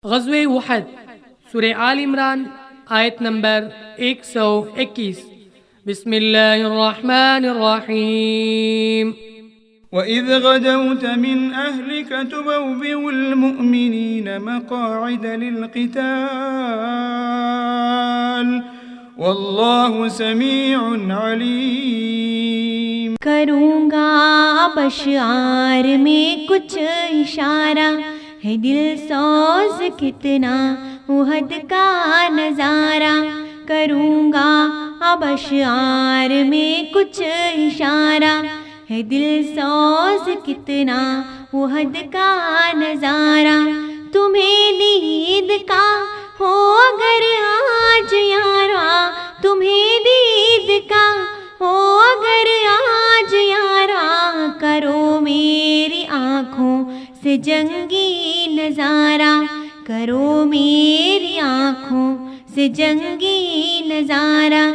غزوہ احد، سورہ آل عمران، آیت نمبر 121۔ بسم اللہ الرحمن الرحیم۔ وَإِذْ غَدَوْتَ مِنْ أَهْلِكَ تُبَوِّئُ الْمُؤْمِنِينَ مَقَاعِدَ لِلْقِتَالِ وَاللَّهُ سَمِيعٌ عَلِيمٌ۔ کروں گا اب اشعار میں کچھ اشارہ، ہے دل سوز کتنا احد کا نظارہ۔ کروں گا اب اشعار میں کچھ اشارہ، ہے دل سوز کتنا احد کا نظارہ۔ تمہیں دید کا ہو اگر آج یارا، تمہیں دید کا ہو اگر آج یارا، کرو میری آنکھوں سے جنگی نظارہ، کرو میری آنکھوں سے جنگی نظارہ۔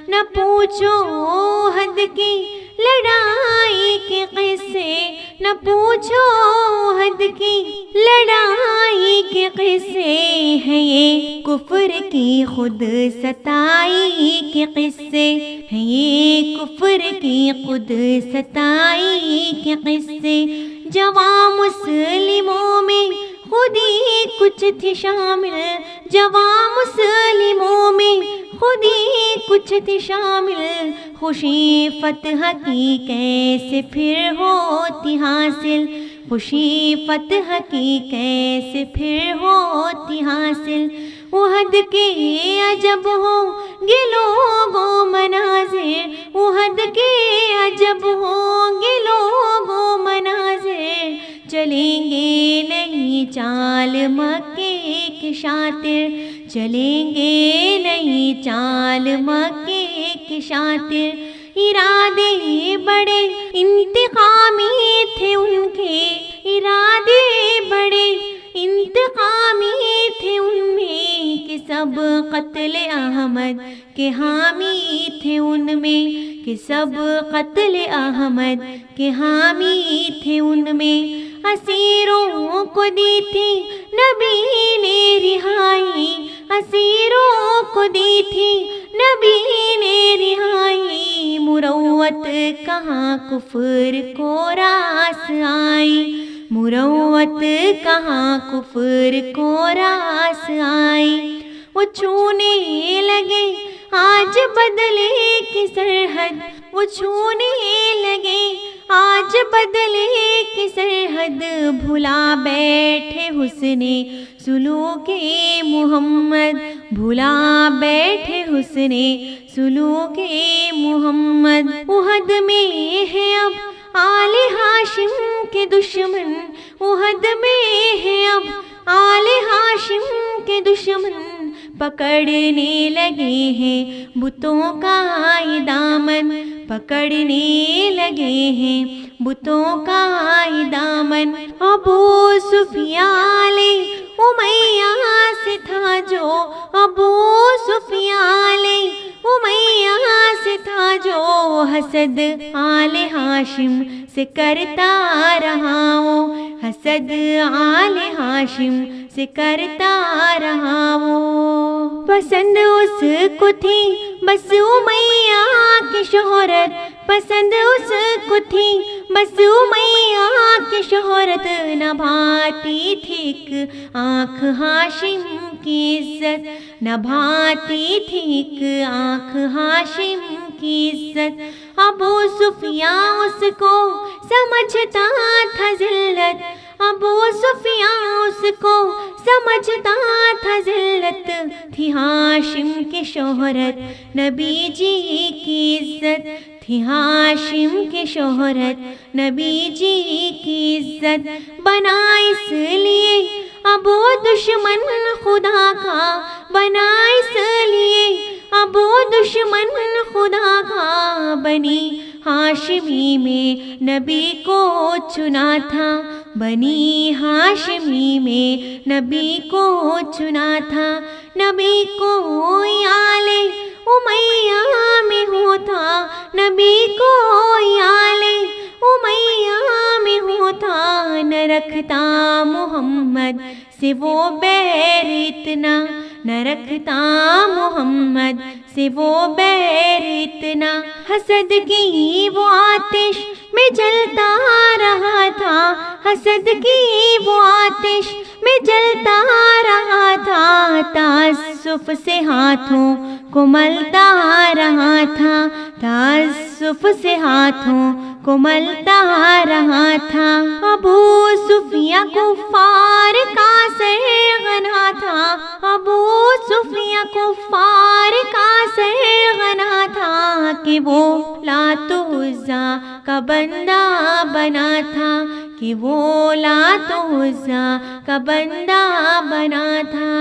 نہ پوچھو حد کی لڑائی کے قصے، نہ پوچھو حد کی لڑائی کے قصے، ہیں یہ کفر کی خود ستائی کے قصے، ہیں یہ کفر کی خود ستائی کے قصے۔ جواں مسلموں میں خودی کچھ تھی شامل، جواں مسلموں میں خودی کچھ تھی شامل، خوشی فتح کی کیسے پھر ہوتی حاصل، خوشی فتح کی کیسے پھر ہوتی حاصل۔ احد کے عجب ہوں گے لوگوں مناظر، احد کے عجب ہوں گے لوگوں مناظر، چلیں گے نہیں چال مکے کے شاطر، چلیں گے نہیں چال مکے کے شاطر۔ ارادے بڑے انتقامی تھے ان کے، ارادے بڑے انتقامی تھے ان میں، کہ سب قتل احمد کے حامی تھے ان میں، کہ سب قتل احمد کے حامی تھے ان میں۔ اسیروں کو دی تھی نبی نے رہائی، اسیروں کو دی تھی نبی نے رہائی، مروت کہاں کفر کو راس آئی، مروت کہاں کفر کو راس آئی۔ وہ چھونے لگے آج بدلے کی سرحد، وہ چھونے لگے آج بدلے کی سرحد، بھلا بیٹھے حسن سلوک محمد، بھلا بیٹھے حسن سلوک محمد۔ احد میں ہے اب آل ہاشم کے دشمن، احد میں ہے اب آل ہاشم کے دشمن، پکڑنے لگے ہیں بتوں کا یہ دامن، پکڑنے لگے ہیں بتوں کا یہ دامن۔ ابو سفیان امیہ سے تھا جو، ابو سفیان امیہ سے تھا جو، حسد آل ہاشم سے کرتا رہا وہ، حسد آل ہاشم سے کرتا رہا وہ۔ پسند اس کو تھی بس امیہ کی شہرت، پسند اس کو تھی بس امیہ کی شہرت، نہ بھاتی تھی ایک آنکھ ہاشم کی عزت، نہ بھاتی تھی ایک آنکھ ہاشم کی عزت۔ ابو سفیان اس کو سمجھتا تھا ذلت، ابو سفیان اس کو سمجھتا تھا ذلت، تھی ہاشم کی شہرت نبی جی کی عزت، تھی ہاشم کی شہرت نبی جی کی عزت۔ بنا اس لیے ابو دشمن خدا کا، بنا اس لیے ابو دشمن خدا کا، بنی ہاشمی میں نبی کو چنا تھا، بنی ہاشمی میں نبی کو چنا تھا۔ نبی کو آل امیہ میں ہوتا، نبی کو آل امیہ میں ہوتا، نہ رکھتا محمد سے وہ بیر اتنا نہ رکھتا محمد سے وہ بیر اتنا. حسد کی وہ آتش میں جلتا رہا تھا، حسد کی وہ آتش میں جلتا رہا تھا، تعصف سے ہاتھوں کو ملتا رہا تھا، تعصف سے ہاتھوں کو ملتا رہا تھا. ابو سفیان کفار کا سرغنا تھا، ابو سفیان کفار کا سرغنا تھا کہ وہ لات و عزیٰ کا بندہ بنا تھا، کہ وہ لات و عزیٰ کا بندہ بنا تھا.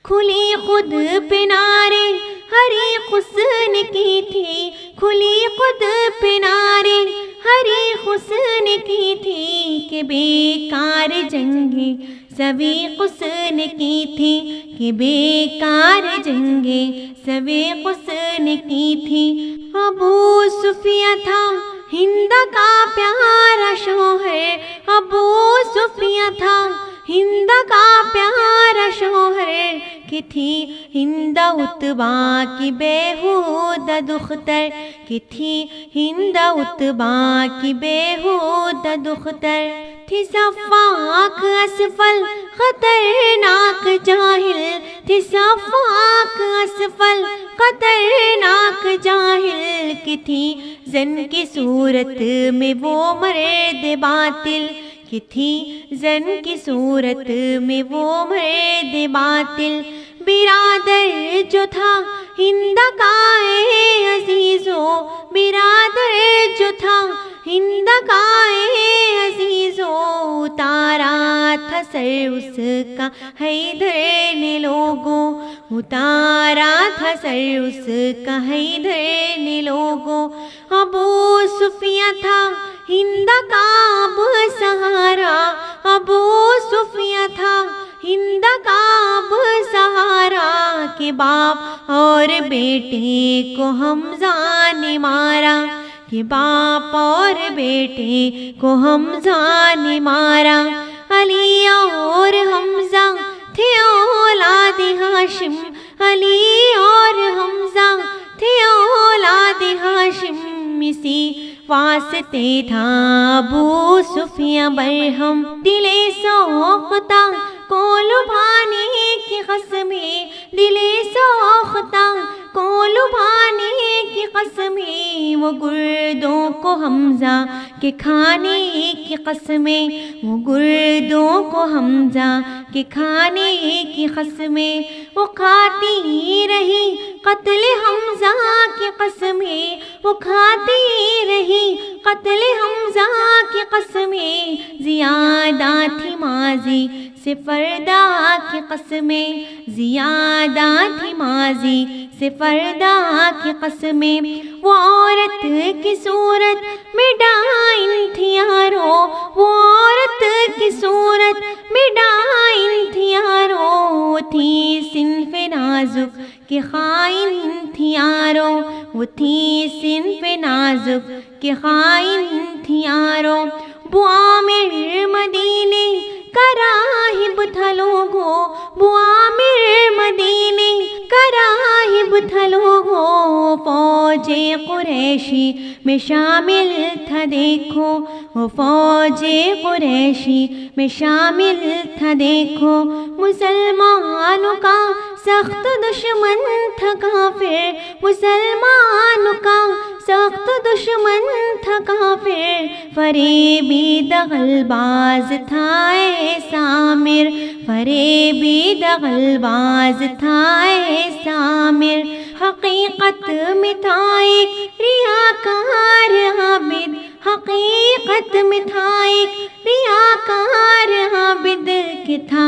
کھلی خود پنارے ہری حسن کی تھی، کھلی خود پنارے ہری حسن کی تھی کہ بیکار جنگیں سوی حسن کی تھی، کہ بیکار جنگیں سوی حسن کی تھی. ابو سفیان تھا ہند کا پیارا شوہر، ابو سفیان تھا ہند کا پیارا شوہر کہ تھی ہند عتبہ کی بیہودہ دختر، کہ تھی ہند عتبہ کی بیہودہ دختر. تھی صفاق اسفل خطرناک جاہل، تھی صفاق اسفل خطرناک جاہل کہ تھی زن کی صورت میں وہ مرد باطل، کہ تھی زن کی صورت میں وہ مرد باطل. برادر جو تھا ہند کا اے عزیزو، برادر جو تھا ہند کا اے عزیزو، اتارا تھا سر اس کا حیدر نے لوگوں، اتارا تھا سر اس کا حیدر نے لوگوں. ابو سفیان تھا ہند کا اب سہارا، ابو سفیان تھا ہند کا اب سہارا کہ باپ اور بیٹے کو حمزہ نے مارا، کہ باپ اور بیٹے کو حمزہ نے مارا. علی اور حمزہ تھے اولاد ہاشم، علی اور حمزہ تھے اولاد ہاشم، اسی واسطے تھا ابو سفیان برہم. دل سوختہ کو لبھانے کی قسمیں، دل سوختہ کو لبھانے کی قسمیں، وہ گردوں کو حمزہ کے کھانے کی قسمیں، وہ گردوں کو حمزہ کے کھانے کی قسمیں. وہ کھاتی رہی قتل حمزہ کی قسمیں، وہ کھاتی رہی قتل حمزہ کی قسمیں. زیادہ تھی ماضی سے فردا کی قسمیں، زیادہ تھی ماضی سے فردا کی قسمیں. وہ عورت کی صورت میں ڈائن تھی یارو، وہ عورت کی صورت میں ڈائن تھی یارو، وہ تھی صنف نازک کہ خائن تھی یارو، وہ تھی صنف نازک کہ خائن تھی یارو. بو عامر مدینے کا راہب تھا لوگو، بو عامر مدینے کا راہب تھا لوگو، فوج قریشی میں شامل تھا دیکھو، وہ فوج قریشی میں شامل تھا دیکھو. مسلمانوں کا سخت دشمن تھا کافر، مسلمانوں کا سخت دشمن تھا کافر، فریبی دغل باز تھا اے سامر، فریبی دغل باز تھا اے سامر. حقیقت میں تھا ایک ریاکار عابد، حقیقت میں تھا ایک ریاکار عابد کہ تھا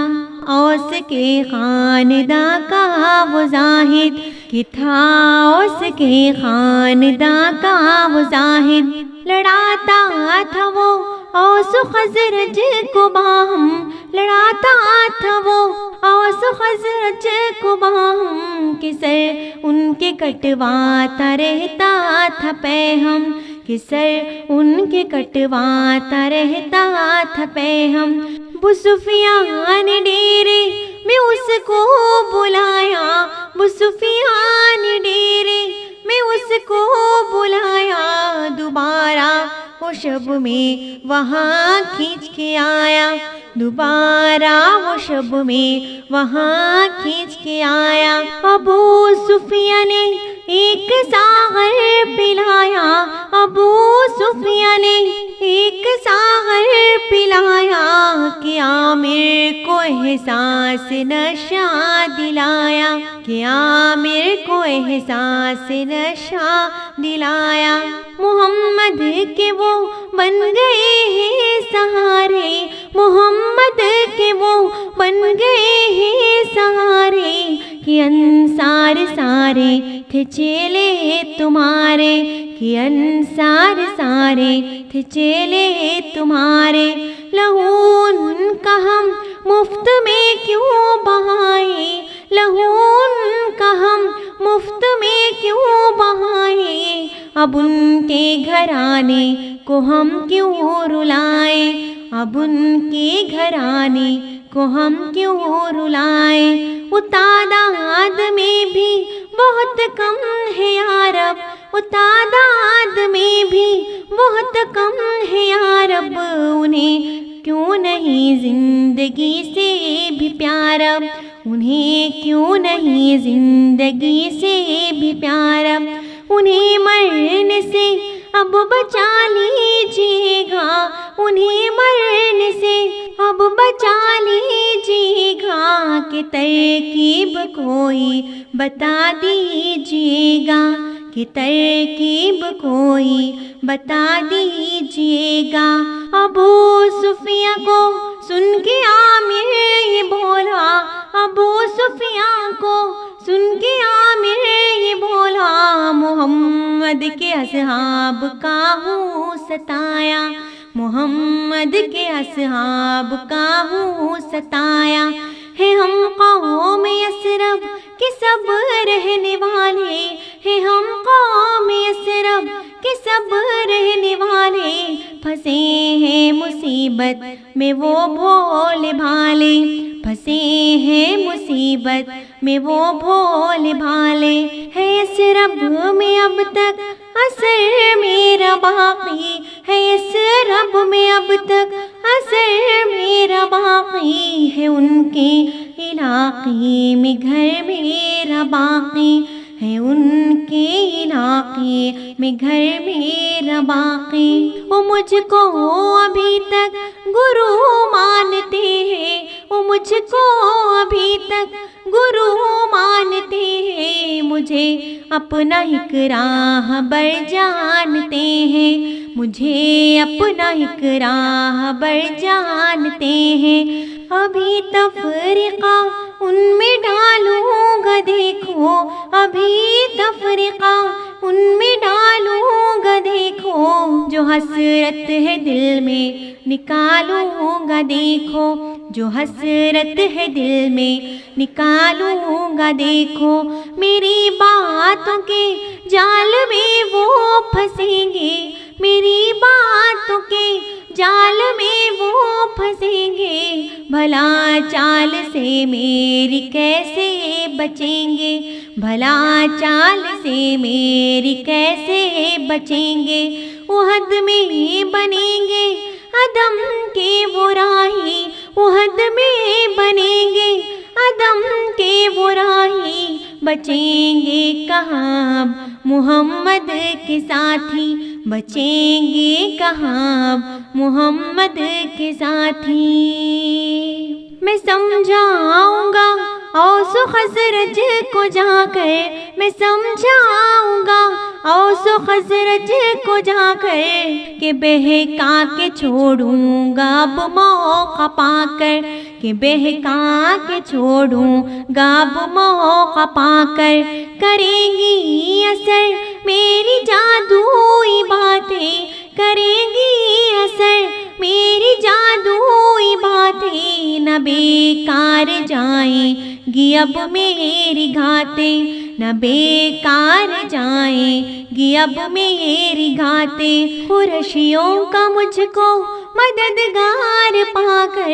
اوس کے خانداں کا وہ زاہد، کہ تھا اوس کے خانداں کا وہ زاہد. لڑاتا تھا وہ اوس و خزرج کو باہم، لڑاتا تھا وہ اوس و خزرج کو باہم، کہ سر ان کے کٹواتا رہتا تھا پیہم، کہ سر ان کے کٹواتا رہتا تھا پیہم. ابو سفیان ڈیرے میں اس کو بلایا، ابو سفیان ڈیرے میں اس کو بلایا، دوبارہ وہ شب میں وہاں کھینچ کے آیا، دوبارہ وہ شب میں وہاں کھینچ کے آیا۔ ابو سفیان نے ایک ساغر پلایا، ابو سفیان نے ایک ساغر پلایا، کہ عامر کو احساس نشہ دلایا، کہ عامر کو احساس نشہ دلایا۔ محمد کے وہ بن گئے ہیں سہارے، محمد کے وہ بن گئے ہیں سہارے، کہ انصار سارے تھے چیلے تمہارے، کہ انصار سارے تھے چیلے تمہارے۔ لہو ان کا ہم مفت میں کیوں بہائے، لہو ان کا ہم مفت میں کیوں بہائے، اب ان کے گھرانے کو ہم کیوں رلائیں، اب ان کے گھرانے کو ہم کیوں رلائیں۔ وہ تعداد میں بھی بہت کم ہے یا رب، وہ تعداد میں بھی بہت کم ہے یا رب، انہیں کیوں نہیں زندگی سے بھی پیارا، انہیں کیوں نہیں زندگی سے بھی پیارا، انہیں مرنے سے اب بچا لیجیے گا، انہیں مرنے سے اب بچا لیجیے گا، کہ ترکیب کوئی بتا دیجیے گا، کہ ترکیب کوئی بتا دیجیے گا۔ ابو سفیان کو سن کے عامر یہ بولا، ابو سفیان کو سن کے عامر یہ بولا، محمد کے اصحاب کا ہوں ستایا، محمد کے اصحاب کا ہوں ستایا۔ ہے ہم قوم یثرب کے سب رہنے والے، ہے ہم قوم یثرب کے سب رہنے والے، پھنسے ہیں مصیبت میں وہ بھولے بھالے، پھنسے ہیں مصیبت میں وہ بھولے بھالے۔ ہے یثرب میں اب تک اثر میرا باقی، ہے یثرب میں اب تک اثر میرا باقی، ہے ان کے علاقے میں گھر میرا باقی، ہے ان کے علاقے میں گھر میرا باقی۔ وہ مجھ کو ابھی تک گرو مانتے ہیں، وہ مجھ کو ابھی تک گرو مانتے ہیں، مجھے اپنا ایک راہبر جانتے ہیں، مجھے اپنا ایک راہبر جانتے ہیں۔ ابھی تفریقہ ان میں ڈالوں گا دیکھو، ابھی تفریقہ ان میں ڈالوں گا دیکھو، جو حسرت ہے دل میں نکالوں گا دیکھو، جو حسرت ہے دل میں نکالوں گا دیکھو۔ میری باتوں کے جال میں وہ پھنسیں گے، میری باتوں کے جال میں وہ پھنسیں گے، بھلا چال سے میری کیسے بچیں گے، بھلا چال سے میری کیسے بچیں گے۔ احد میں بنیں گے عدم کے وہ راہی، احد میں بنیں گے عدم کے وہ راہی، بچیں گے کہاں محمد کے ساتھی، بچیں گے کہاں محمد کے ساتھی۔ میں سمجھاؤں گا اوس و خزرج کو جا کر، میں سمجھاؤں گا اوس و خزرج کو جا کر، کہ بہکا کے چھوڑوں گا اب موقع پا کر، کہ بہکا کے چھوڑوں گا اب موقع پا کر، کرے گی اثر میری جادوئی باتیں، کرے گی اثر میری جادوئی باتیں، نہ بیکار جائیں گی اب میری گھاتیں، نہ بیکار جائیں گی اب میری گھاتیں، قریشیوں کا مجھ کو مددگار پا کر،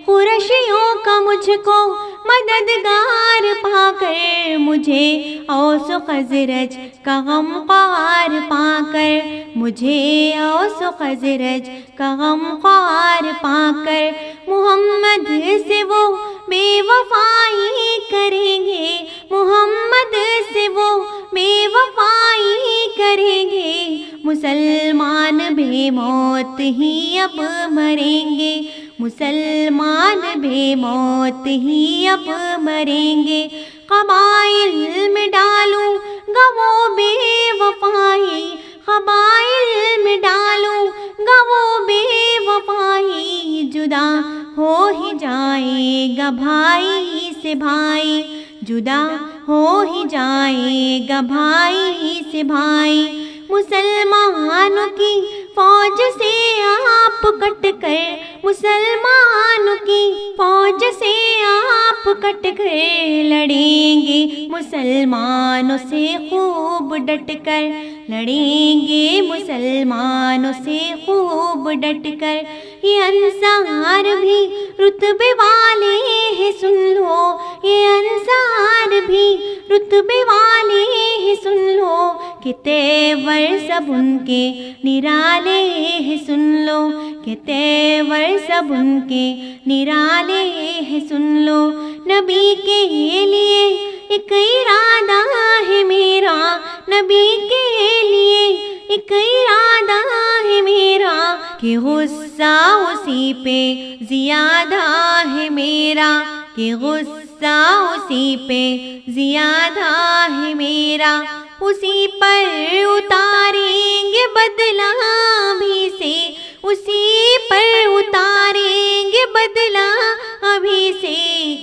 قریشیوں کا مجھ کو مددگار پا کر، مجھے اوس و خزرج کا غم خوار پا کر، مجھے اوس و خزرج کا غم خوار پا کر، محمد سے وہ بے وفائی کریں گے، محمد سے وہ بے وفائی کریں گے، مسلمان بے موت ہی اب مریں گے، مسلمان بے موت ہی اب مریں گے، قبائل میں ڈالوں گا وہ بے وفائی، قبائل میں ڈالوں گا وہ بے وفائی، جدا ہو ہی جائے گا بھائی سے بھائی، جدا ہو ہی جائے گا بھائی سے بھائی، مسلمانوں کی فوج سے آپ کٹ کر، مسلمانوں کی فوج سے آپ کٹ کر لڑیں گے، مسلمانوں سے خوب ڈٹ کر لڑیں گے، مسلمانوں سے خوب ڈٹ کر، یہ انصار بھی رتبے والے ہیں سن لو، یہ انصار بھی رتبے والے ہیں سن لو، کہ تیور سب ان کے نرالے ہیں سن لو، کہ تیور سب ان کے نرالے ہیں سن لو، نبی کے لیے ایک ارادہ ہے میرا، نبی کے لیے ایک ارادہ ہے میرا، کہ غصہ اسی پہ زیادہ ہے میرا، کہ غصہ اسی پہ زیادہ ہے میرا، اسی پر اتاریں گے بدلہ ابھی سے، اسی پر اتاریں گے بدلہ ابھی سے،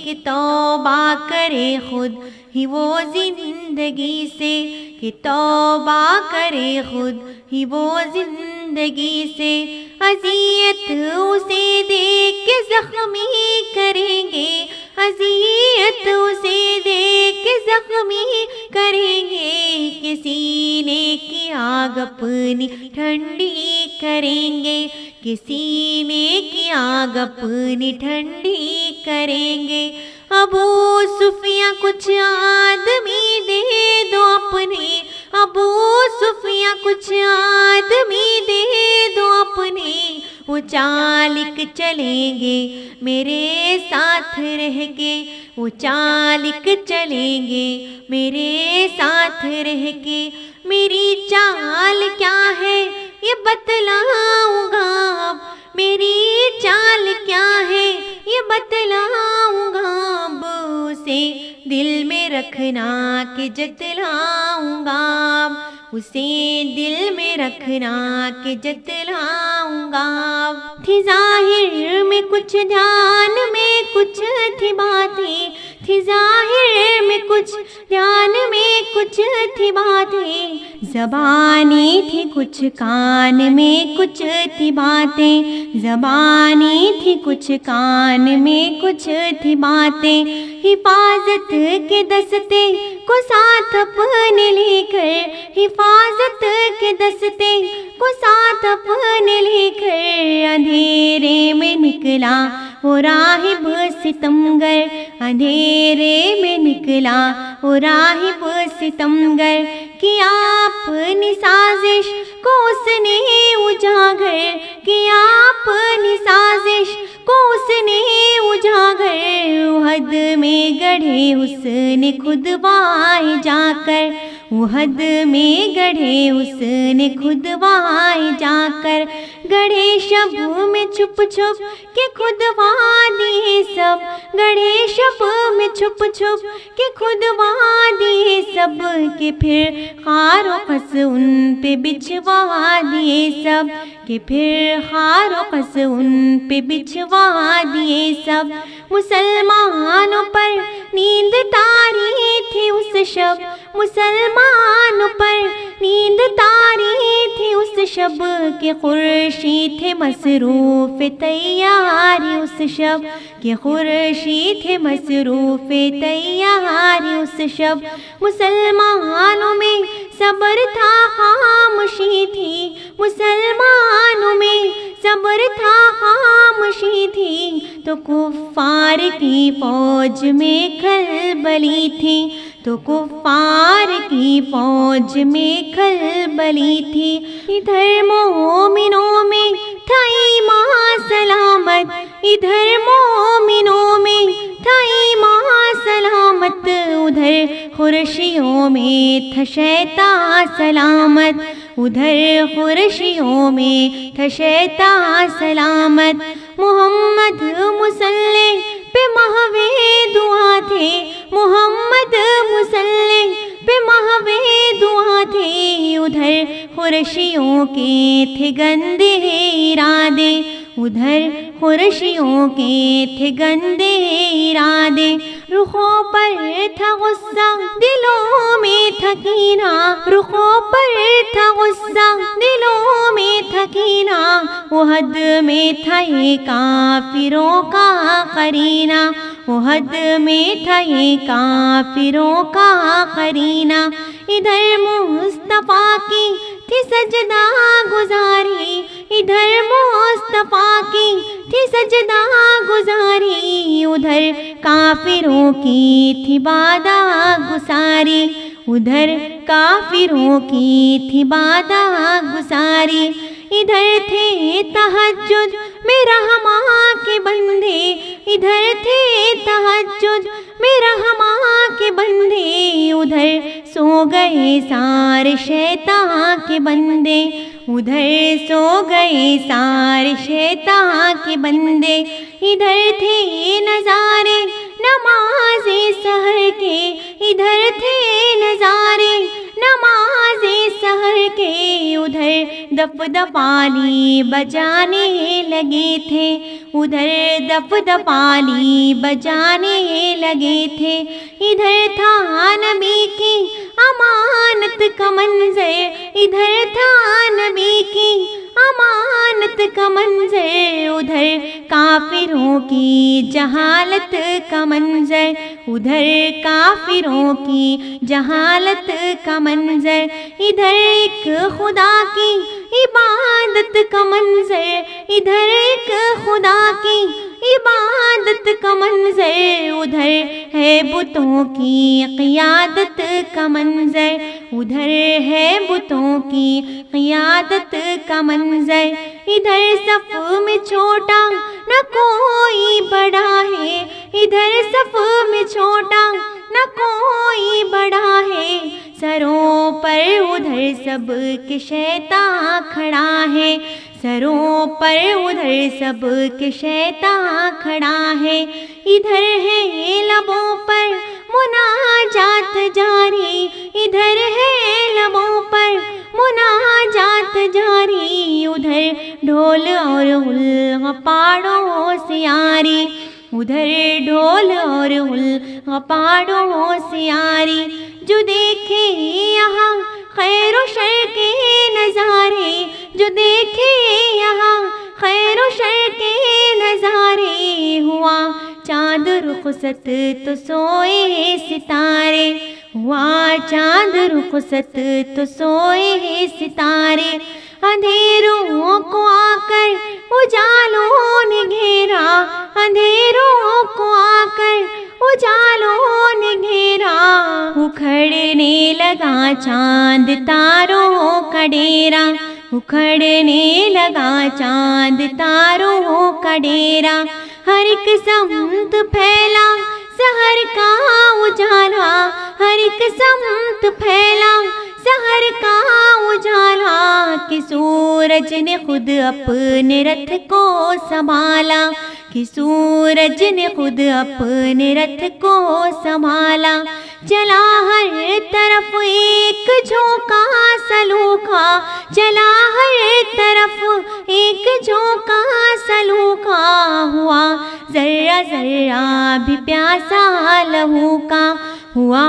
کہ توبہ کرے خود ہی وہ زندگی سے، کہ توبہ کرے خود ہی وہ زندگی سے، اذیت اسے دیکھ کے زخمی کریں گے، اذیت اسے دیکھ کے زخمی کریں گے، کہ سینے کی آگ اپنی ٹھنڈی کریں گے، کہ سینے کی آگ اپنی ٹھنڈی کریں گے، ابو سفیاں کچھ آدمی دے دو اپنے، ابو سفیاں کچھ آدمی دے دو اپنے، وہ چالک چلیں گے میرے ساتھ رہ کے، وہ چالک چلیں گے میرے ساتھ رہ کے، میری چال کیا ہے یہ بتلاؤں گا اب، میری چال کیا ہے یہ بتلاؤں گا اب، اسے دل میں رکھنا کہ جتلاؤں گا اب، اسے دل میں رکھنا کہ جتلاؤں گا اب، تھی ظاہر میں کچھ دھیان میں کچھ تھی باتیں، تھی ظاہر میں کچھ دھیان میں کچھ تھی باتیں، زبانی تھی کچھ کان میں کچھ تھی باتیں، زبانی تھی کچھ کان میں کچھ تھی باتیں، حفاظت کے دستے کو ساتھ اپنے لے کر، حفاظت کے دستے کو ساتھ اپنے لے کر، اندھیرے میں نکلا وہ راہب ستمگر، اندھیرے میں نکلا وہ راہب ستمگر، کیا اپنی سازش کو اس نے اجاگر، کیا اپنی سازش کو اس نے اجاگر، احد میں گڑھے اس نے خود وہاں جا کر، احد میں گڑھے اس نے خود وہاں جا کر، گڑھے شب میں چھپ چھپ کے خود وہاں دیے سب، گڑھے شب میں چھپ چھپ کے خود وہاں دیے سب، کہ پھر خار و خس ان پہ بچھوا دیے سب، کہ پھر خار و خس ان پہ بچھوا دیے سب، مسلمانوں پر نیند تاری تھی اس شب مسلمان پر، نیند تاری تھی اس شب کہ خورشید تھے مصروف تیاری اس شب، کہ خورشید تھے مصروف تیاری اس شب۔ مسلمانوں میں صبر تھا خاموشی تھی، مسلمانوں میں صبر تھا خاموشی تھی، تو کفار کی فوج میں کھلبلی تھی، تو کفار کی فوج میں کھلبلی تھی۔ ادھر مومنوں میں تھا ایمان سلامت، ادھر مومنوں میں تھا ایمان سلامت، ادھر خورشیوں میں تھا شیطان سلامت، ادھر خورشیوں میں تھا شیطان سلامت۔ محمد مصلی پہ محوِ دعا تھے، محمد مصلی پہ محوِ دعا تھے، ادھر خورشیوں کے تھے گندے ارادے، ادھر خورشیوں کے تھے گندے ارادے۔ رخوں پر تھا غصہ دلوں میں تھا کینہ، رخوں پر تھا غصہ دلوں میں تھا کینہ، احد میں تھا یہ کافروں کا قرینہ، احد میں تھا یہ کافروں کا قرینہ۔ ادھر مصطفیٰ کی تھی سجدہ گزاری، ادھر مصطفیٰ کی تھی سجدہ گزاری، ادھر کافروں کی تھی بادہ گساری، ادھر کافروں کی تھی بادہ گساری۔ ادھر تھے تہجد میں رحماں کے بندے، ادھر تھے تہجد میں رحماں کے بندے، ادھر سو گئے سارے شیطان کے بندے، ادھر سو گئے سارے شیطان کے بندے۔ ادھر تھے نظارے نماز سحر کے، ادھر تھے نظارے نماز سحر کے، ادھر دف دپالی بجانے لگے تھے، ادھر دف دپالی بجانے لگے تھے۔ ادھر تھا نبی کی امانت کا منظر، ادھر تھا نبی کی امانت کا منظر، ادھر کافروں کی جہالت کا منظر، ادھر کافروں کی جہالت کا منظر۔ ادھر ایک خدا کی عبادت کا منظر، ادھر ایک خدا کی عبادت کا منظر، ادھر ہے بتوں کی قیادت کا منظر، ادھر ہے بتوں کی قیادت کا منظر۔ ادھر صف میں چھوٹا نہ کوئی بڑا ہے، ادھر صف میں چھوٹا نہ کوئی بڑا ہے، سروں پر ادھر سب کے شیطان کھڑا ہے، سروں پر ادھر سب کے شیطان کھڑا ہے۔ ادھر ہے لبوں پر مناجات جاری، ادھر ہے لبوں پر مناجات جاری، ادھر ڈھول اور غپاڑوں سے آری، ادھر ڈھول اور غپاڑوں سے آری۔ جو دیکھے یہاں خیر و شر کے نظارے، جو دیکھے یہاں خیر و شر کے نظارے، ہوا چاند رخصت تو سوئے ستارے، ہوا چاند رخصت تو سوئے ستارے۔ اندھیروں کو آ کر اجالوں نے گھیرا، اندھیروں کو آ کر اجالوں نے گھیرا، اکھڑنے لگا چاند تاروں کا ڈیرا، اکھڑنے لگا چاند تاروں کا ڈیرا۔ ہر ایک سمت پھیلا سحر کا اجالا، ہر ایک سمت پھیلا سحر کا اجالا، کہ سورج نے خود اپنے رتھ کو سنبھالا، کہ سورج نے خود اپنے رتھ کو سنبھالا۔ چلا ہر طرف ایک جھونکا سلوکا، چلا ہر طرف ایک جھونکا سلوکا، ہوا ذرہ ذرہ بھی پیاسا لہو کا، ہوا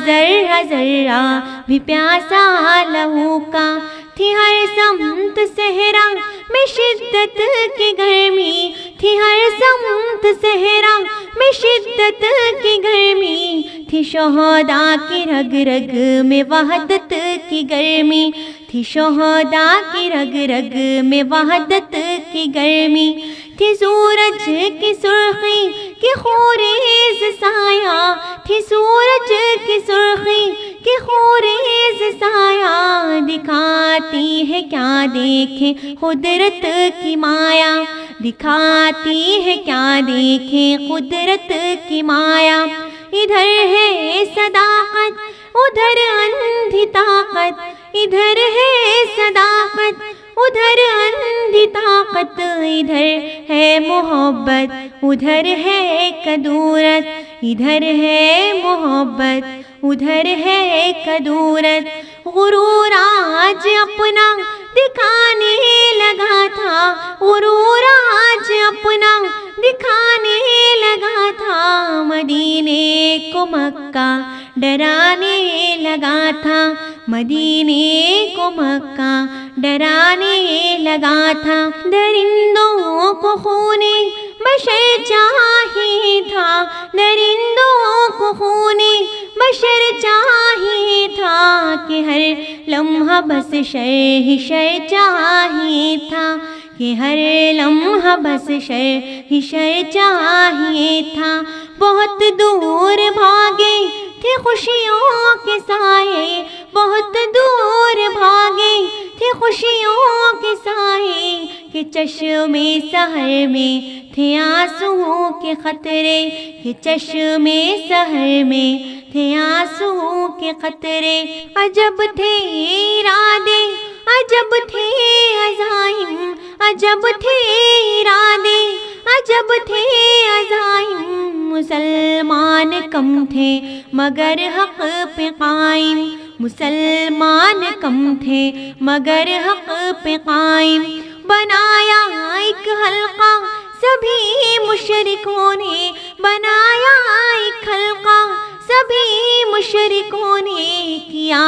ذرہ ذرہ بھی پیاسا لہو کا، تھی ہر سمت صحرا میں شدت کی گرمی، تھی ہر سمت صحرا میں شدت کی گرمی، تھی شہداء کی رگ رگ میں وحدت کی گرمی، تھی شہداء کی رگ رگ میں وحدت کی گرمی، تھی سورج کی سرخی کی خوریز سایہ، تھی سورج کی سرخی کی خوریز سایہ، دکھاتی ہے کیا دیکھیں قدرت کی مایا، دکھاتی ہے کیا دیکھیں قدرت کی مایا، ادھر ہے صداقت ادھر اندھی طاقت، ادھر ہے صداقت ادھر اندھی طاقت، ادھر ہے محبت ادھر ہے کدورت، ادھر ہے محبت ادھر ہے کدورت، غرور آج اپنا دکھانے لگا تھا، غرور آج اپنا دکھانے لگا تھا، مدینے کو مکہ ڈرانے لگا تھا، مدینے کو مکہ ڈرانے لگا تھا، درندوں کو خون بشر چاہیے تھا، درندوں کو خون بشر چاہیے تھا، کہ ہر لمحہ بس شر ہی شر چاہیے تھا، کہ ہر لمحہ بس شر ہی شر چاہیے تھا، بہت دور بھاگے تھے خوشیوں کے سائے، بہت دور بھاگے تھے خوشیوں کے سائے، کہ چشمے سحر میں تھے آنسوؤں کے قطرے، کہ چشمے سحر میں تھے آنسوؤں کے قطرے، عجب تھے ارادے عجب تھے عزائم، عجب تھے ارادے عجب تھے عزائم، مسلمان کم تھے مگر حق پہ قائم، مسلمان کم تھے مگر حق پہ قائم، بنایا ایک حلقہ سبھی مشرکوں نے، بنایا ایک حلقہ سبھی مشرکوں نے، کیا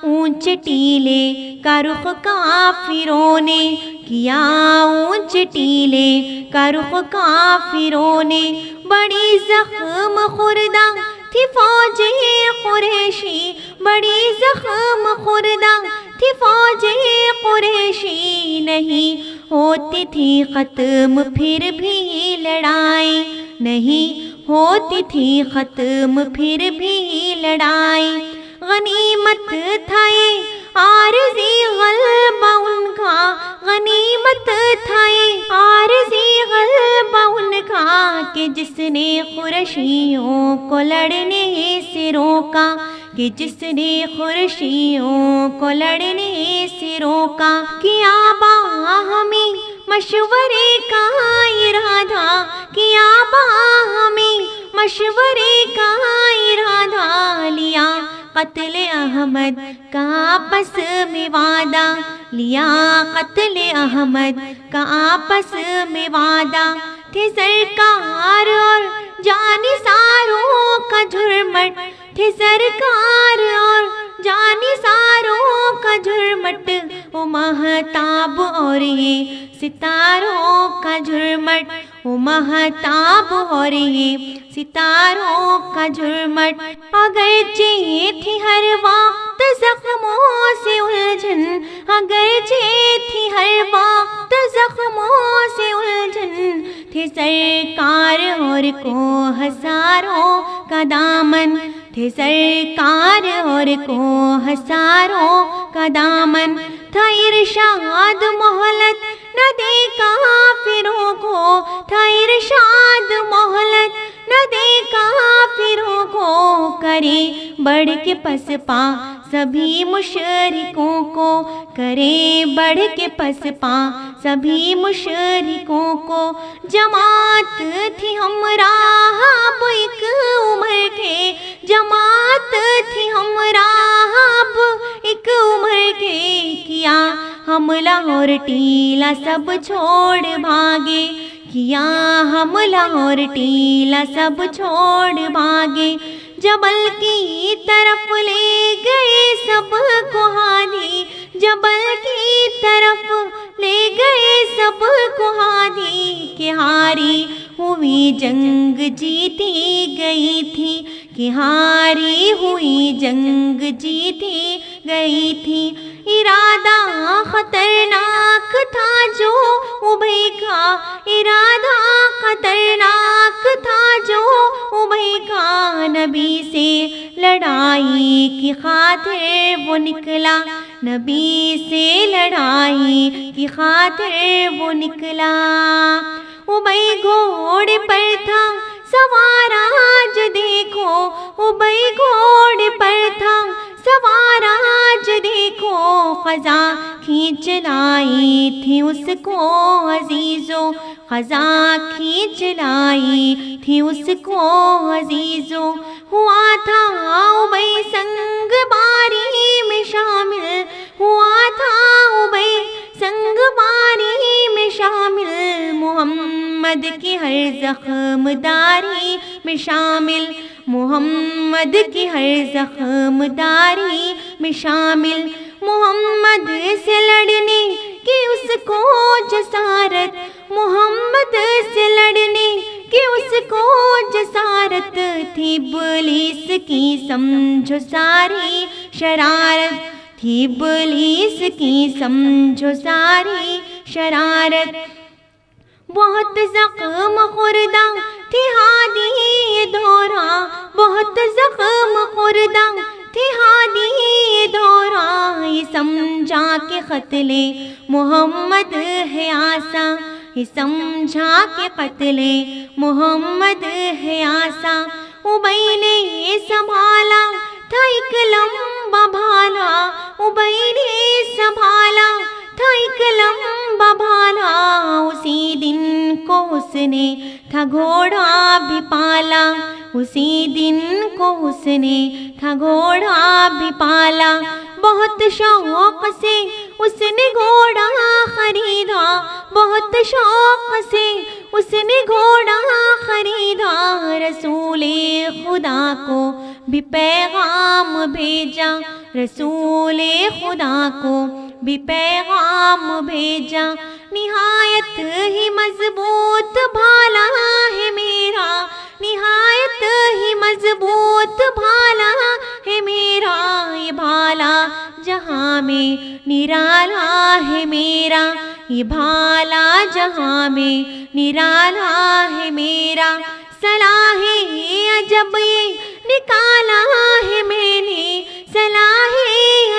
اونچ ٹیلے کا رخ کافروں نے، کیا اونچ ٹیلے کا رخ کافروں نے، بڑی زخم خوردہ تھی فوج قریشی، بڑی زخم خوردہ تھی فوج قریشی، نہیں ہوتی تھی ختم پھر بھی لڑائی، نہیں ہوتی تھی ختم پھر بھی لڑائی، غنیمت تھا یہ عارضی غلبہ ان کا، غنیمت تھا یہ عارضی غلبہ ان کا، کہ جس نے قریشیوں کو لڑنے سے روکا، کہ جس نے قریشیوں کو لڑنے سے روکا، کیا باہمی مشورے کا ارادہ، کیا باہمی مشورے کا ارادہ، لیا قتل احمد کا آپس میں وعدہ، لیا قتل احمد کا آپس میں وعدہ، تھے سرکار اور جانثاروں کا جھرمٹ، تھے سرکار اور جانثاروں کا جھرمٹ، وہ مہتاب اور یہ ستاروں کا جھرمٹ، وہ مہتاب اور یہ ستاروں کا جھرمٹ، اگرچہ تھی ہر وقت زخموں سے الجھن، اگرچہ تھی ہر وقت زخموں سے الجھن، تھے سرکار اور کو ہزاروں کا دامن، تھے سرکار اور کو ہزاروں کا دامن، تھا ارشاد مہلت نہ دے کافروں کو، تھا ارشاد مہلت نہ دے کافروں کو، کرے بڑھ کے پس پا سبھی مشرکوں کو، کرے بڑھ کے پس پا سبھی مشرکوں کو، جماعت تھی ہمراہ اب ایک عمر کے، جماعت تھی ہمراہ اب ایک عمر کے، کیا حملہ اور ٹیلا سب چھوڑ بھاگے، کیا حملہ اور ٹیلا سب چھوڑ بھاگے، جبل کی طرف لے گئے سب کو ہادی، جبل کی طرف لے گئے سب کو ہادی، کہ ہاری ہوئی جنگ جیتی گئی تھی، کہ ہاری ہوئی جنگ جیتی گئی تھی۔ ارادہ خطرناک تھا جو ابے کا، ارادہ خطرناک تھا جو ابے کا، نبی سے لڑائی کی خاطر وہ نکلا، نبی سے لڑائی کی خاطر وہ نکلا۔ ابے گھوڑے پر تھا سوار آج دیکھو، ابے گھوڑے پر تھا سوار آج دیکھو، خزاں کھینچ لائی تھی اس کو عزیزو، خزاں کھینچ لائی تھی اس کو عزیزو۔ ہوا تھا ابے سنگ باری میں شامل، ہوا تھا ابے سنگ باری میں شامل، محمد کی ہر زخم داری میں شامل، محمد کی ہر زخم داری میں شامل۔ محمد سے لڑنے کی اس کو جسارت، محمد سے لڑنے کی اس کو جسارت تھی، ابلیس کی سمجھو ساری شرارت تھی، ابلیس کی سمجھو ساری شرارت۔ بہت زخم خوردہ تھی ہادی یہ دورہ، بہت زخم خوردہ تھی ہادی یہ دورہ، یہ سمجھا کہ قتل محمد ہے آساں، یہ سمجھا کہ قتل محمد ہے آساں۔ ابے نے سنبھالا تھا ایک لمبا بھالا، ابے نے سنبھالا تھا ایک لمبا بھالا، اسی دن کو اس نے تھا گھوڑا بھی پالا، اسی دن کو اس نے تھا گھوڑا بھی پالا۔ بہت شوق سے اس نے گھوڑا خریدا، بہت شوق سے اس نے گھوڑا خریدا، رسول خدا کو بھی پیغام بھیجا، رسول خدا کو بھی پیغام بھیجا۔ نہایت ہی مضبوط بھالا ہے میرا، نہایت ہی مضبوط بھالا ہے میرا، یہ بھالا جہاں میں نرالا ہے میرا، یہ بھالا جہاں میں نرالا ہے میرا۔ صلاح عجب یہ نکالا ہے میں نے، صلاح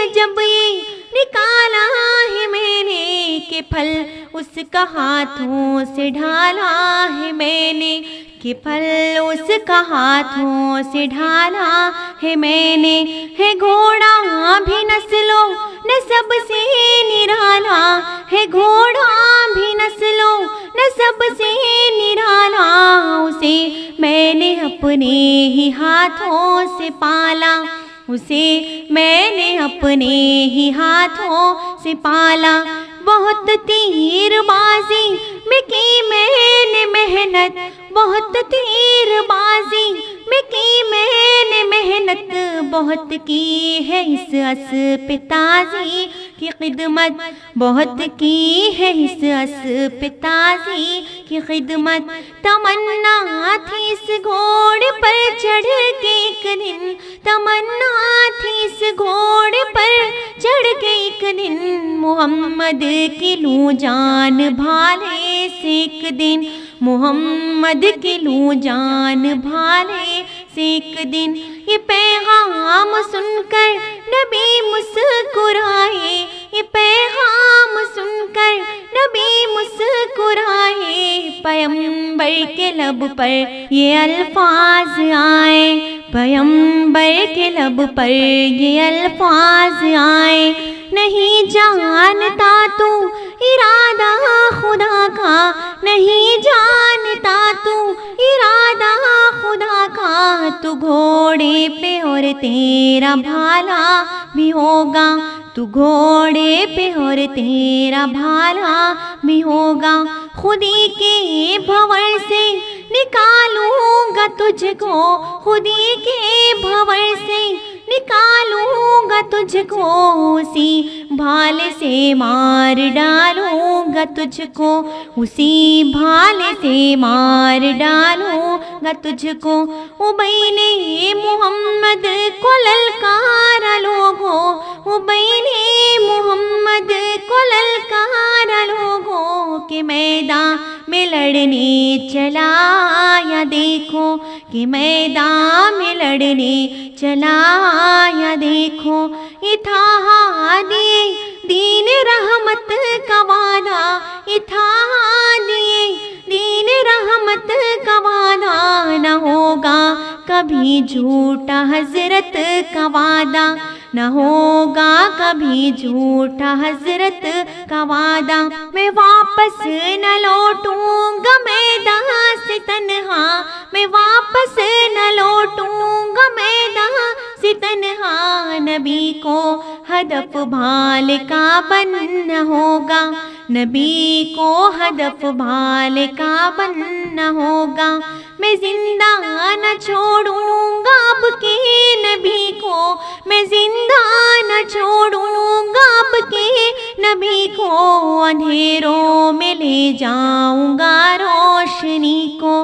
عجب یہ نکالا ہے میں نے، کہ پھل اس کا ہاتھوں سے ڈھالا ہے میں نے، کہ پھل اس کا ہاتھوں سے ڈھالا ہے میں نے۔ ہے گھوڑا بھی نسلوں نسب سے نرالا، ہے گھوڑا بھی نسلوں نسب سے نرالا، اسے میں نے اپنے ہی ہاتھوں سے پالا، اسے میں نے اپنے ہی ہاتھوں سے پالا۔ بہت تیر بازی میں کی میں نے محنت، بہت تیر بازی میں کی میں نے محنت، بہت کی ہے اس اسب تازی کی خدمت، بہت کی ہے اس اسب تازی کی خدمت۔ تمنا تھی اس گھوڑے پر چڑھ کے ایک دن، تمنا تھی اس گھوڑے پر چڑھ کے ایک دن، محمد کی لوں جان بھالے سے ایک دن، محمد کی لوں جان بھالے سے ایک دن۔ یہ پیغام سن کر نبی مسکرائے، یہ پیغام سن کر نبی مسکرائے، پیغمبر کے لب پر یہ الفاظ آئے، پیغمبر کے لب پر یہ الفاظ آئے۔ نہیں جانتا تو ارادہ خدا کا، نہیں جانتا تو ارادہ خدا کا، تو گھوڑے پہ اور تیرا بھالا بھی ہوگا، تو گھوڑے پہ اور تیرا بھالا بھی ہوگا۔ خودی کے بھور سے نکالوں گا تجھ کو خودی کے بھنور سے، نکالوں گا تجھ کو اسی بھال سے، مار ڈالوں گا تجھ کو اسی بھال سے، مار ڈالوں گا تجھ کو۔ ابی نے محمد کو للکارا لوگوں، ابی نے محمد کو للکارا لوگوں، کہ میدان میں لڑنے چلا یا دیکھو، کہ میدان میں لڑنے چلا یا دیکھو۔ یہ تھا ہادی دین رحمت کا وعدہ، یہ تھا ہادی دین رحمت کا وعدہ، نہ ہوگا کبھی جھوٹا حضرت کا وعدہ، نہ ہوگا کبھی جھوٹا حضرت کا وعدہ۔ میں واپس نہ لوٹوں گا میدان سے تنہا، میں واپس نہ لوٹوں گا میدان سے تنہا، نبی کو ہدف بھال کا بننا ہوگا، نبی کو ہدف بھال کا بننا ہوگا۔ میں زندہ نہ چھوڑوں گا اب کے نبی کو، میں زندہ نہ چھوڑوں گا اب کے نبی کو، اندھیروں میں لے جاؤں گا روشنی کو،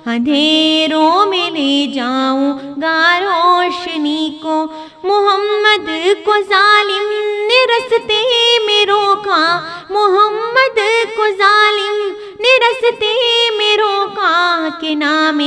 اندھیروں میں لے جاؤں گا روشنی کو۔ محمد کو ظالم نے رستے میں روکا، محمد کو ظالم نے رستے میں روکا، کہ نام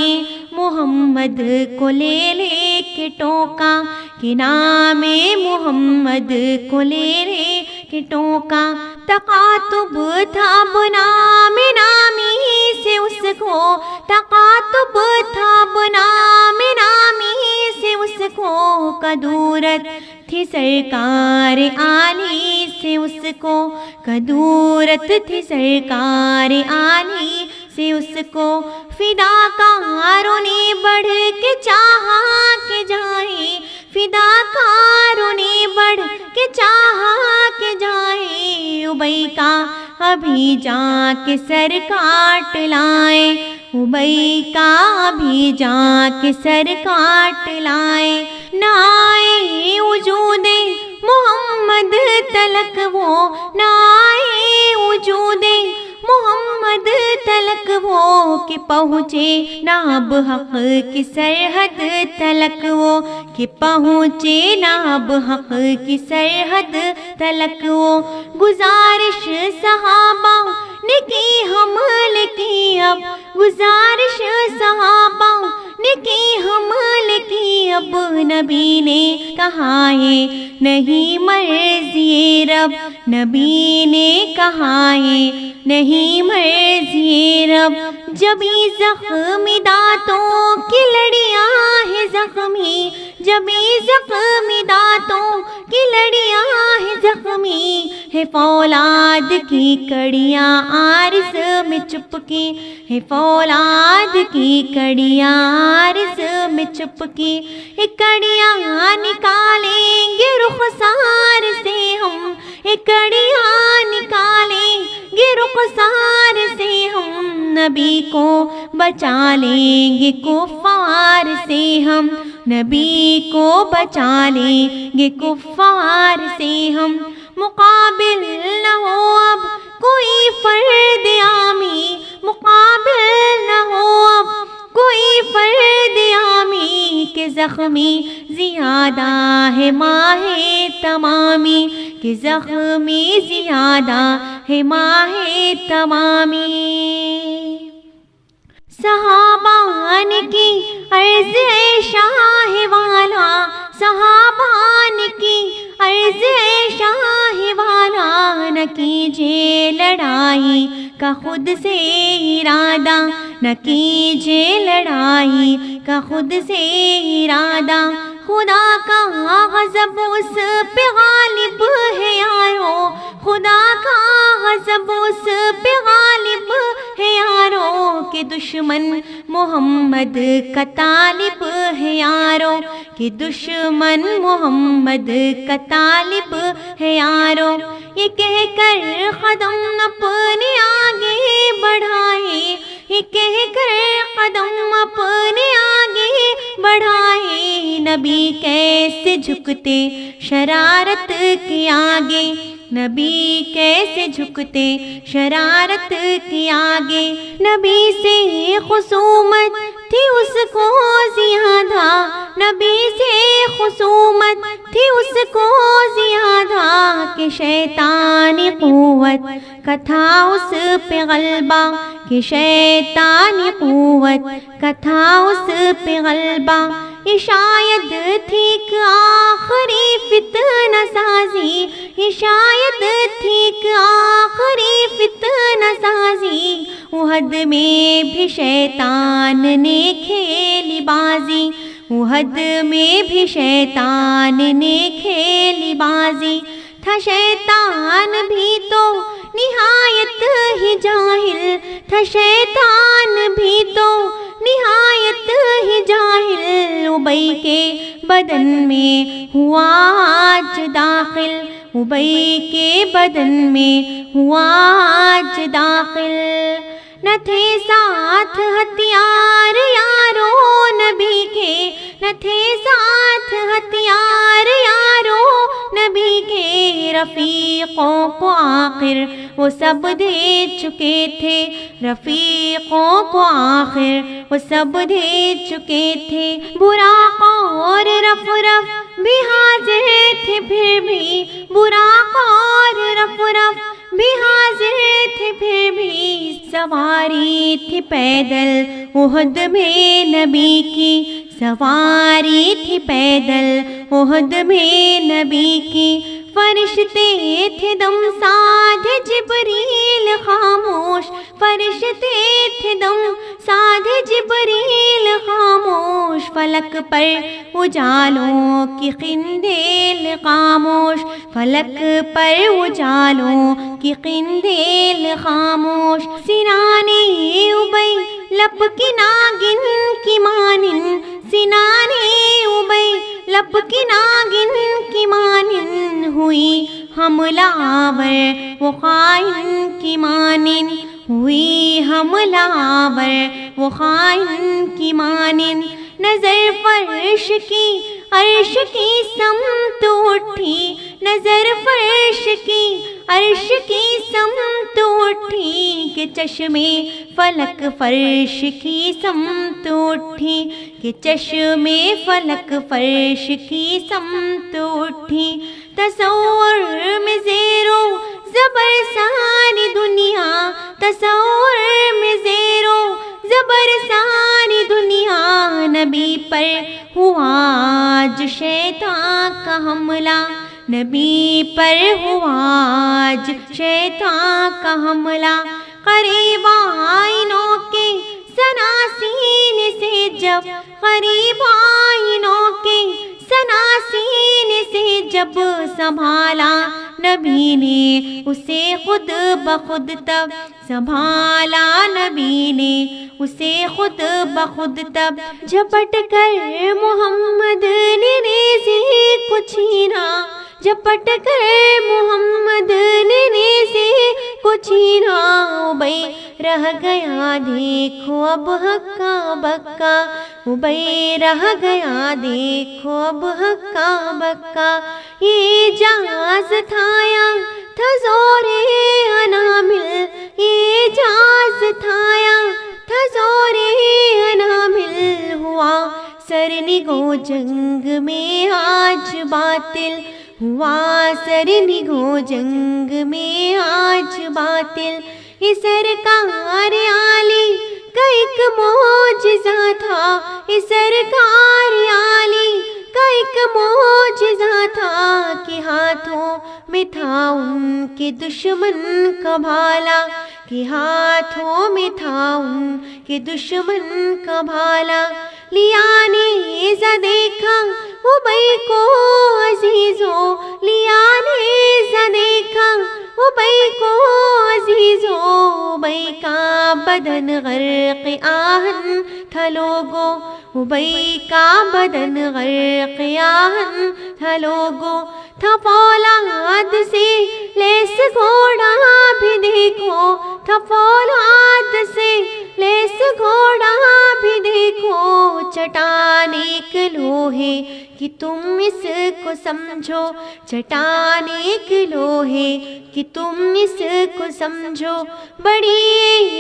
محمد کو لے لے کے ٹوکا، کہ نام محمد کو لے لے کے ٹوکا۔ تقاتب تھا بنام نامی سے اس کو، تقاتب تھا بنام نامی سے اس کو، کدورت تھی سرکار عالی سے اس کو، کدورت تھی سرکار عالی سے اس کو۔ فداکاروں نے بڑھ کے چاہا کہ جائے، فداکاروں نے بڑھ کے چاہا کہ جائے، ابی کا ابھی جا کے سر کاٹ لائے، ابی کا ابھی جا کے سر کاٹ لائے۔ نہ آئے وجود محمد تلک وہ، نہ آئے وجود محمد تلک وہ، کہ پہنچے نہ اب حق کی سرحد تلک وہ، کہ پہنچے نہ اب حق کی سرحد تلک وہ۔ گزارش صحابہ نے کی حمل کی اب، گزارش صحابہ نے کی حمل کی اب، نبی نے کہا ہے نہیں مرضی رب، نبی نے کہا ہے نہیں مرضی رب۔ جبھی زخمی دانتوں کی لڑیاں ہیں زخمی، جبھی زخمی دانتوں کی لڑیاں ہیں زخمی، ہے فولاد کی کڑیاں عارض میں چپکی، ہے فولاد کی کڑیاں عارض میں چپکی۔ یہ کڑیاں نکالیں گے رخسار سے ہم، یہ کڑیاں نکالیں گے رخسار سے ہم، نبی کو بچا لیں گے کفار سے ہم، نبی کو بچا لیں گے کفار سے ہم۔ مقابل نہ ہو اب کوئی فرد عامی، مقابل نہ ہو اب کوئی فرد عامی، کہ زخمی زیادہ ہے ماہ تمامی، کہ زخمی زیادہ ہے ماہ تمامی۔ صحابان کی عرض اے شاہ والا، صحابان کی عرض اے شاہ والا، نہ کیجیے لڑائی کا خود سے ارادہ، نہ کیجیے لڑائی کا خود سے ارادہ۔ خدا کا غضب اس پہ غالب ہے یارو، خدا کا غضب اس پہ غالب ہے یارو، کہ دشمن محمد کا طالب ہے یارو، کہ دشمن محمد کا طالب ہے یارو۔ یہ کہہ کر قدم اپنے آگے بڑھائے، یہ کہہ کر قدم اپنے آگے بڑھائے، نبی کیسے جھکتے شرارت کے آگے، نبی کیسے جھکتے شرارت کے آگے، نبی سے خصومت تھی اس کو زیادہ، نبی سے خصومت تھی اس کو زیادہ، کہ شیطانی قوت کا تھا اس پہ غلبہ، کہ شیطانی قوت کا تھا اس پہ غلبہ، یہ شاید تھی ایک آخری فتنہ سازی، یہ شاید تھی ایک آخری فتنہ سازی، احد میں بھی شیطان نے کھیلی بازی، احد میں بھی شیطان نے کھیلی بازی، تھا شیطان بھی تو نہایت ہی جاہل، تھا شیطان بھی تو نہایت ہی جاہل، ابی کے بدن میں ہوا آج داخل، ابی کے بدن میں ہوا آج داخل، نہ تھے ساتھ ہتھیار یارو نبی کے، نہ تھے ساتھ ہتھیار یارو نبی کے، رفیقوں کو آخر وہ سب دے چکے تھے، رفیقوں کو آخر وہ سب دے چکے تھے، براق اور رف رف بھی حاضر تھے پھر بھی، براق اور رف رف بھی حاضر تھے پھر بھی، سواری تھی پیدل احد میں نبی کی، سواری تھی پیدل احد میں نبی کی، فرشتے تھے دم سادھ جبریل خاموش، فرشتے تھے دم سادھ جبریل خاموش، فلک پر اجالوں کی قندیل خاموش، فلک پر اجالوں کی قندیل خاموش، سنانے ابی لب کی ناگن کی مانند، سنانے ابی لب کی ناگن کی مانند، ہوئی حملہ آور وہ خائن کی مانند، ہوئی حملہ آور وہ خائن کی مانند، نظر فرش کی عرش کی سمت اٹھی، نظر فرش کی عرش کی سمت اٹھی، کہ چشمے فلک فرش کی سمت اٹھی، کہ چشمے فلک فرش کی سمت اٹھی، تصور میں زیر و زبر ساری دنیا، تصور میں زیر و زبر ساری دنیا، نبی پر ہوا آج شیطان کا حملہ، نبی پر ہوا آج شیطان کا حملہ، قریب آئینوں کے سناسین سے جب، قریب آئینوں کے سناسین سے جب سنبھالا نبی نے اسے خود بخود، تب سنبھالا نبی نے اسے خود بخود، تب جھپٹ کر محمد نے نیزے کو چھینا، جھپٹ کر محمد نے نیزے کو چھینا، ابی رہ گیا دیکھو اب ہکا بکا، ابی رہ گیا دیکھو اب ہکا بکا، یہ جاز تھا یا تھا زور انامل، یہ جاز تھا یا تھا زور انامل، ہوا سرنگو جنگ میں آج باطل، ہوا سرنگو جنگ میں آج باطل، یہ سرکار عالی کا ایک معجزہ تھا، یہ سرکار عالی کا ایک معجزہ تھا، کہ ہاتھوں میں تھا ان کے دشمن کا بھالا، کہ ہاتھوں میں تھا ان کے دشمن کا بھالا، لیا نیزہ دیکھا ابی کو عزیزو، لیا نیزہ دیکھا ابی کو عزیزو، ابی کا بدن غرق آہن تھا لوگو، ابی کا بدن غرق آہن تھا لوگو، تھا فولاد سے لیس گھوڑا بھی دیکھو، تھا فولاد سے لیس گھوڑا بھی دیکھو، چٹان ایک لوہے کہ تم اس کو سمجھو، چٹان ایک لوہے کہ تم اس کو سمجھو، بڑی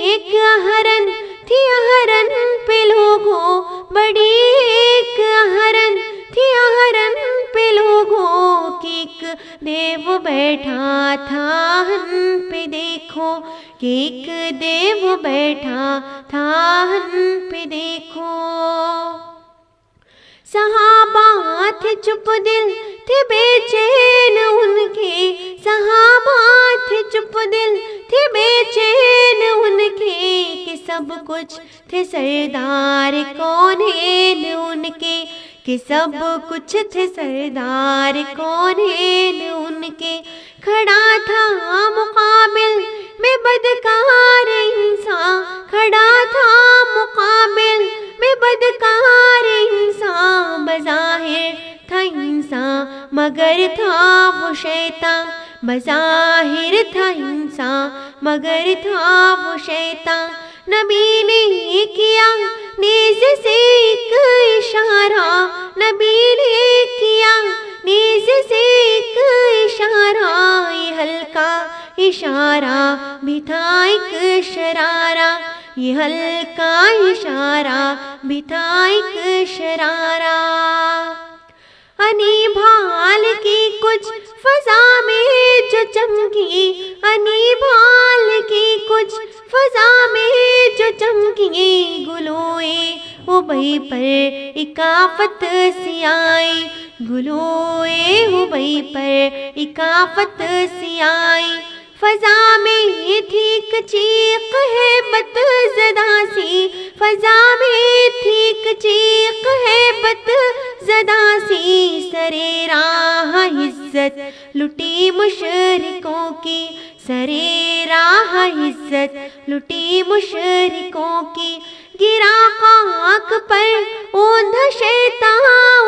ایک اہرن تھی اہرن پہ لوگوں، بڑی ایک اہرن تھی اہرن پہ لوگوں، کہ ایک دیو بیٹھا تھا ہن پہ دیکھو، کہ ایک دیو بیٹھا تھا ہن پہ دیکھو۔ صحابہ تھے چپ دل تھے بے چین ان کے، صحابہ تھے چپ دل تھے بے چین ان کے، کہ سب کچھ تھے سردار کونین ان کے، کہ سب کچھ تھے سردار کونین ان کے، کھڑا تھا مقابل میں بدکار انسان، کھڑا تھا مقابل میں بدکار انسان، بظاہر تھا انسان مگر تھا وہ شیطان، بظاہر تھا انسان مگر تھا وہ شیطان، نبی نے کیا نیز سے ایک اشارہ، نبی نے کیا نیز سے ایک اشارہ، یہ ہلکا اشارہ بھی تھا ایک شرارہ، یہ ہلکا اشارہ بھی تھا ایک شرارہ۔ انی بھال کی کچھ فضا میں جو چمکی، انی بھال کی کچھ فضا میں جو چمکی، گلوئے ابی پر ایک آفت سی آئی، گلوئے ابی پر ایک آفت سی آئی، فضا میں تھی ایک چیخ ہیبت زدہ سی، فضا میں تھی ایک چیخ ہیبت زدہ سی، سرے راہ عزت لٹی مشرکوں کی، سرے راہ عزت لٹی مشرکوں کی، گرا خاک پر اوندھا شیطان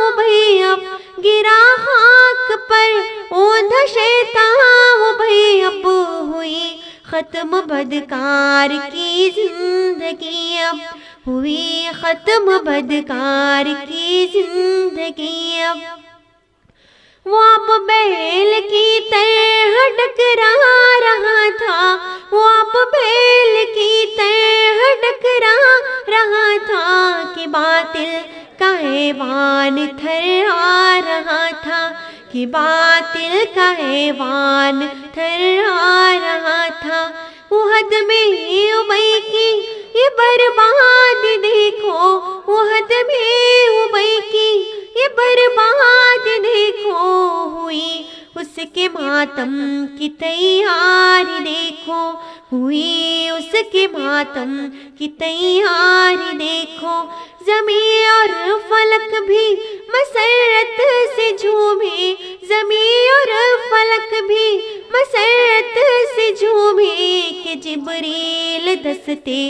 ابی اب، گرا خاک پر اوندھا شیطان ابی اب، ہوئی ختم بدکار کی زندگی اب، ہوئی ختم بدکار کی زندگی اب، وہ اب بیل کی طرح ڈکرا رہا تھا، وہ اب بیل کی طرح ڈکرا رہا تھا، کہ باطل کا ایوان تھرا رہا تھا، کہ باطل کا ایوان تھرا رہا تھا، احد میں ابی کی یہ برباد دیکھو، احد میں ابی کی یہ برباد دیکھو، ہوئی اس کے ماتم کی تیاری دیکھو، ہوئی اس کے ماتم کی تیاری دیکھو، زمین اور فلک بھی مسرت سے جھومے، زمین اور فلک بھی مسرت سے جھومے، کہ جبریل دستے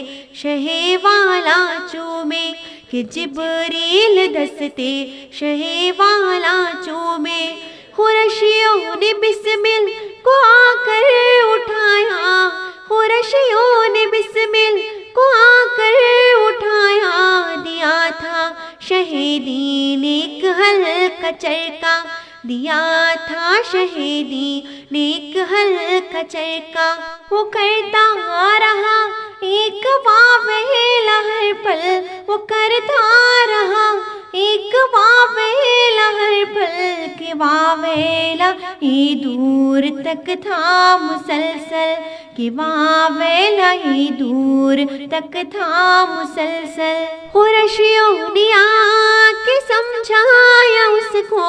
شہ والا چومے، کہ جبریل دستے شہ والا چومے، قریشیوں نے بسمل کو آ کر اٹھایا، قریشیوں نے بسمل کو آ کر اٹھایا، دیا تھا شہیدی نیک ہلکا چرکا، دیا تھا شہیدی نیک ہلکا چرکا، وہ کرتا رہا ایک واویلا ہر پل، وہ کرتا رہا ایک واویلا ہر پل، کہ واویلا یہ دور تک تھا مسلسل، کہ واویلا یہ دور تک تھا مسلسل، قریشیوں نے آ کے سمجھایا اس کو،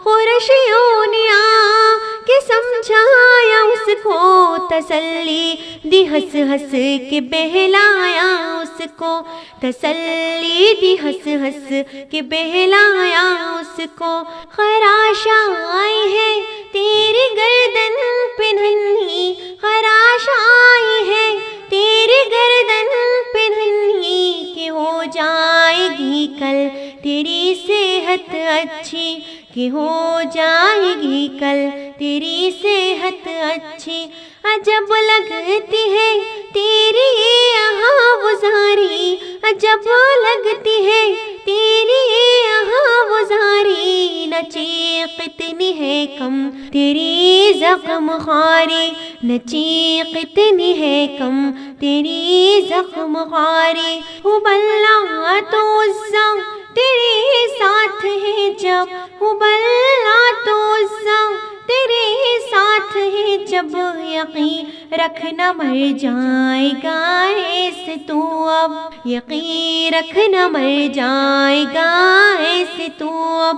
قریشیوں نے آ کے سمجھایا اس کو، تسلی دی ہنس ہنس کے بہلایا اس کو، تسلی دی ہنس ہنس کے بہلایا اس کو، خراش آئی ہے تیری گردن پہ ننھی، خراش آئی ہے تیری گردن پہ ننھی، کہ ہو جائے گی کل تیری صحت اچھی کہ ہو جائے گی کل تیری صحت اچھی، عجب لگتی ہے تیری یہاں گزاری، عجب لگتی ہے تیری یہاں گزاری، نہ چیخ اتنی ہے کم تیری زخم خواری، نہ چیخ اتنی ہے کم تیری زخم خواری، حبلہ تو عزا تیرے ساتھ ہے جب، حبلہ تو عزا تیرے ساتھ ہے جب، یقین رکھنا مر جائے گا ایسے تو اب، یقین رکھنا مر جائے گا ایسے تو اب،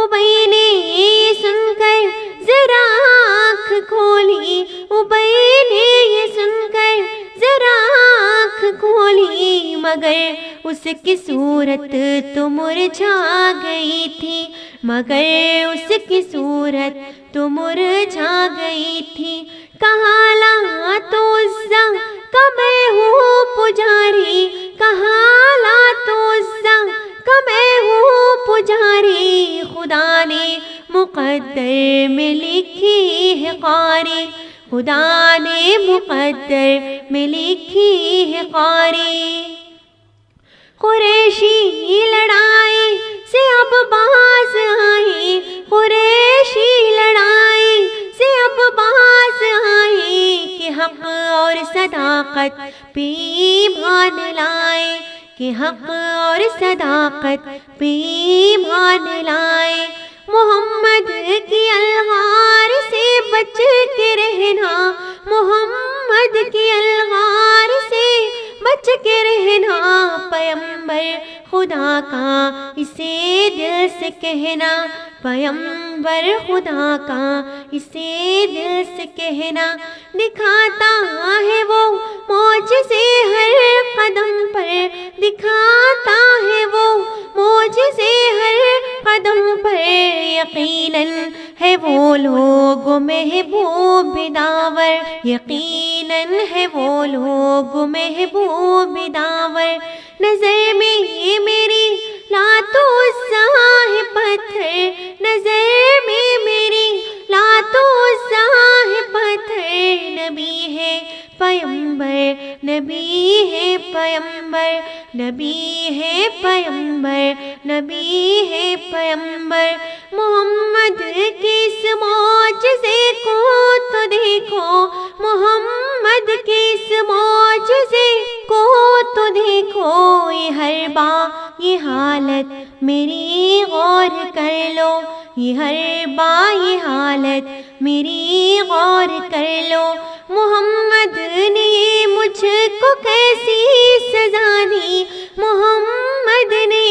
ابی نے یہ سن کر ذرا آنکھ کھولی، ابی نے یہ سن کر ذرا آنکھ کھولی، مگر اس کی صورت تو مرجھا گئی تھی، مگر اس کی صورت تو مرجھا گئی تھی، کہاں لا تو عزا کا میں ہوں پجاری، کہاں لا تو عزا کا میں ہوں پجاری، خدا نے مقدر میں لکھی ہے قاری، خدا نے مقدر میں لکھی ہے قاری، قریشی لڑائی سے اب باز آئی، قریشی لڑائی سے اب باز آئی، کہ حق اور صداقت پہ ایمان لائے، کہ حق اور صداقت پہ ایمان لائے، محمد کی الغار سے بچ کے رہنا، محمد کی الغار سے بچ کے رہنا، پیغمبر خدا کا اسے دل سے کہنا، پیغمبر خدا کا اسے دل سے کہنا، دکھاتا ہے وہ معجزے ہر قدم پر، دکھاتا ہے وہ معجزے ہر قدم پر، یقیناً ہے وہ لوگ محبوب داور، یقیناً ہے وہ لوگ محبوب داور، نظر میں میری لات و عزا ہے پتھر، نظر میں میری لات و عزا ہے پتھر، نبی ہے پیغمبر، نبی ہے پیغمبر، نبی ہے پیغمبر، نبی ہے پیغمبر، محمد کے اس معجزے کو تو دیکھو، محمد کے اس معجزے کو تو دیکھو، یہ ہر با یہ حالت میری غور کر لو، یہ ہر با یہ حالت میری غور کر لو، محمد نے یہ مجھ کو کیسی سزا دی، محمد نے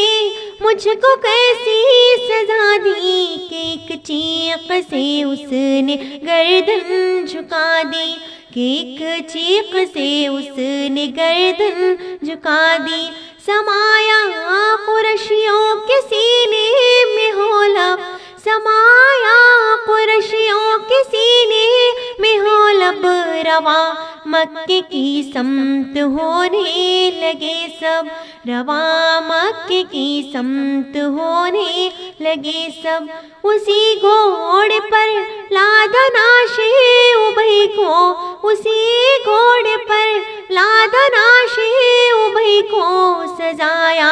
مجھ کو کیسی سزا دی، کہ ایک چیخ سے اس نے گردن جھکا دی، کہ ایک چیخ سے اس نے گردن جھکا دی، سمایا قریشیوں کے سینے میں ہو لب، سمایا قریشیوں کے سینے میں ہو لب، رواں مکے کی سمت ہونے لگے سب، رواں مکے کی سمت ہونے لگے سب، اسی گھوڑے پر لادا نعش ابی کو، اسی گھوڑے پر لادا نعش ابی کو، سزایا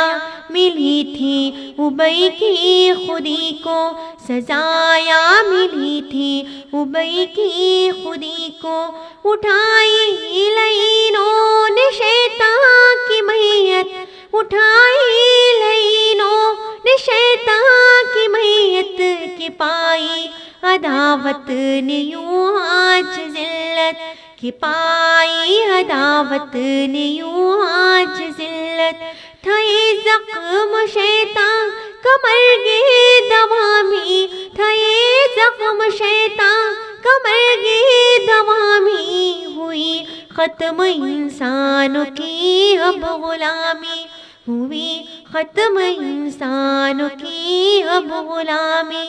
ملی تھی ابی کی خودی کو، سزایا ملی تھی ابی کی خودی کو، اٹھائی لعینوں نے شیطان کی میت، اٹھائی لعینوں نے شیطان کی میت، کہ پائی عداوت نے یوں آج ذلت، کہ پائی عداوت نے یوں آج ذلت، تھا یہ زخم شیطان کمر گے دوامی، تھا یہ زخم شیطان کمر گے دوامی، ہوئی ختم انسانوں کی اب غلامی، ہوئی ختم انسانوں کی اب غلامی،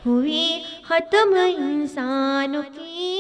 ہوئی ختم انسانوں کی